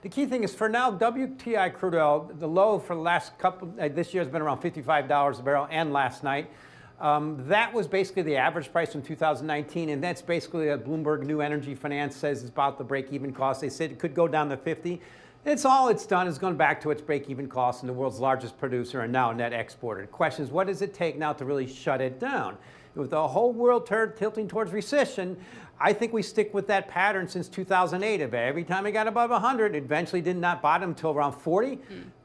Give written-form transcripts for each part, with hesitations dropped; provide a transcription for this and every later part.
The key thing is for now, WTI crude oil, the low for the last couple, this year has been around $55 a barrel, and last night. That was basically the average price from 2019, and that's basically a Bloomberg New Energy Finance says it's about the break-even cost. They said it could go down to 50. It's all it's done is gone back to its break-even cost, and the world's largest producer and now net exporter. The question is, what does it take now to really shut it down? With the whole world tilting towards recession, I think we stick with that pattern since 2008. Every time it got above 100, it eventually did not bottom until around 40.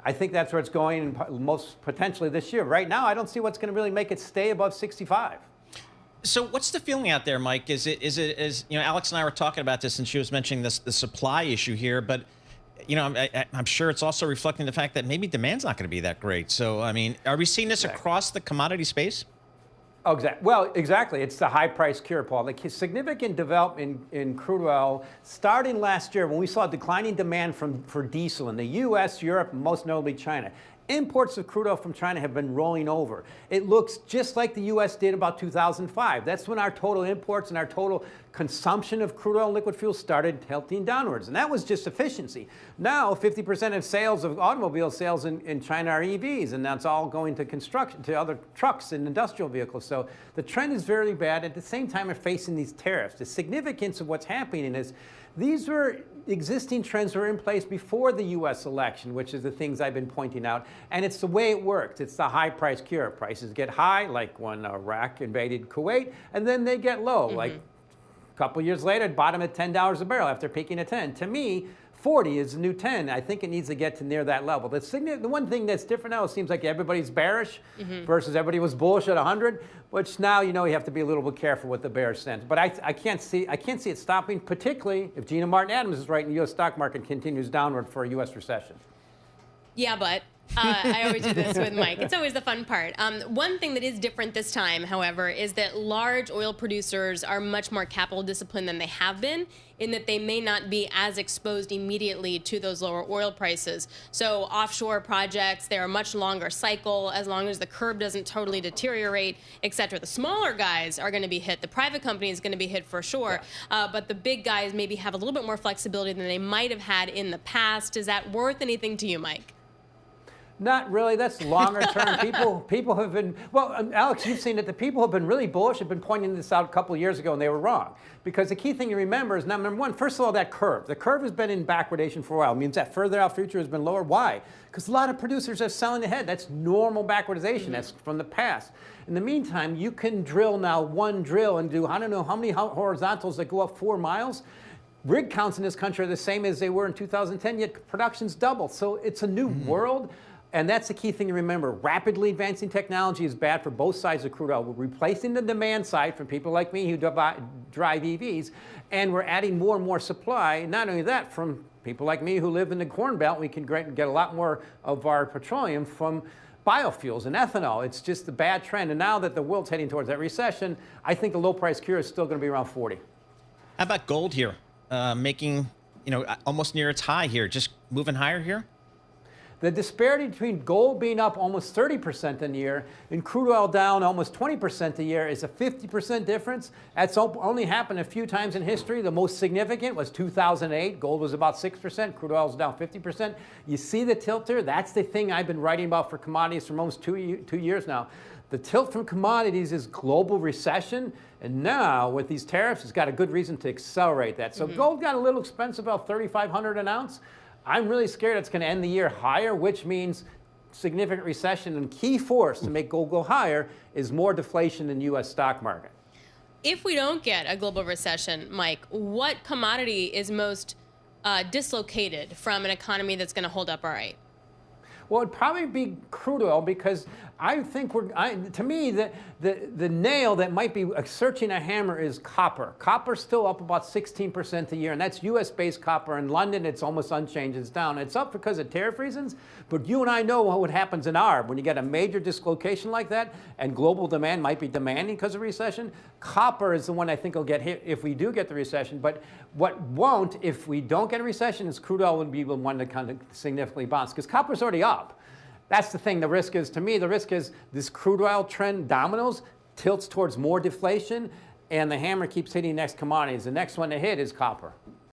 I think that's where it's going most potentially this year. Right now, I don't see what's going to really make it stay above 65. So what's the feeling out there, Mike? Is you know, Alex and I were talking about this, and she was mentioning the supply issue here, but you know, I'm sure it's also reflecting the fact that maybe demand's not going to be that great. So, I mean, are we seeing this across the commodity space? Oh, well, exactly. It's the high price cure, Paul. The significant development in crude oil starting last year when we saw declining demand for diesel in the U.S., Europe, and most notably China. Imports of crude oil from China have been rolling over. It looks just like the U.S. did about 2005. That's when our total imports and our total consumption of crude oil and liquid fuel started tilting downwards. And that was just efficiency. Now, 50% of sales of automobile sales in China are EVs, and that's all going to construction, to other trucks and industrial vehicles. So the trend is very bad. At the same time, we're facing these tariffs. The significance of what's happening is these were existing trends were in place before the U.S. election, which is the things I've been pointing out. And it's the way it works. It's the high price cure. Prices get high, like when Iraq invaded Kuwait, and then they get low. Like a couple years later, bottom at $10 a barrel after peaking at 10. To me, 40 is the new 10. I think it needs to get to near that level. The one thing that's different now, it seems like everybody's bearish versus everybody was bullish at 100, which now, you know, you have to be a little bit careful with the bearish sense. But I can't see it stopping, particularly if Gina Martin Adams is right and the U.S. stock market continues downward for a U.S. recession. Yeah, but I always do this with Mike. It's always the fun part. One thing that is different this time, however, is that large oil producers are much more capital disciplined than they have been, in that they may not be as exposed immediately to those lower oil prices. So offshore projects, they're a much longer cycle, as long as the curve doesn't totally deteriorate, et cetera. The smaller guys are going to be hit. The private company is going to be hit for sure. Yeah. But the big guys maybe have a little bit more flexibility than they might have had in the past. Is that worth anything to you, Mike? Not really. That's longer term. People have been, well, Alex, you've seen it. The people have been really bullish, have been pointing this out a couple of years ago, and they were wrong. Because the key thing you remember is, number one, first of all, that curve. The curve has been in backwardation for a while. It means that further out future has been lower. Why? Because a lot of producers are selling ahead. That's normal backwardization. That's from the past. In the meantime, you can drill now one drill and do, I don't know how many horizontals that go up 4 miles. Rig counts in this country are the same as they were in 2010, yet production's doubled. So it's a new world. And that's the key thing to remember. Rapidly advancing technology is bad for both sides of crude oil. We're replacing the demand side from people like me who drive EVs, and we're adding more and more supply. Not only that, from people like me who live in the Corn Belt, we can get a lot more of our petroleum from biofuels and ethanol. It's just a bad trend. And now that the world's heading towards that recession, I think the low price cure is still going to be around 40. How about gold here? Making, you know, almost near its high here, just moving higher here? The disparity between gold being up almost 30% in a year and crude oil down almost 20% a year is a 50% difference. That's only happened a few times in history. The most significant was 2008. Gold was about 6%. Crude oil was down 50%. You see the tilt there? That's the thing I've been writing about for commodities for almost two years now. The tilt from commodities is global recession. And now, with these tariffs, it's got a good reason to accelerate that. So gold got a little expensive, about $3,500 an ounce. I'm really scared it's going to end the year higher, which means significant recession. And key force to make gold go higher is more deflation in the U.S. stock market. If we don't get a global recession, Mike, what commodity is most dislocated from an economy that's going to hold up all right? Well, it'd probably be crude oil, because I think to me, the nail that might be searching a hammer is copper. Copper's still up about 16% a year, and that's U.S.-based copper. In London, it's almost unchanged. It's down. It's up because of tariff reasons, but you and I know what happens in ARB. When you get a major dislocation like that, and global demand might be demanding because of recession, copper is the one I think will get hit if we do get the recession. But what won't, if we don't get a recession, is crude oil would be the one to kind of significantly bounce, because copper's already up. That's the thing. The risk is, to me, the risk is this crude oil trend dominoes, tilts towards more deflation, and the hammer keeps hitting next commodities. The next one to hit is copper.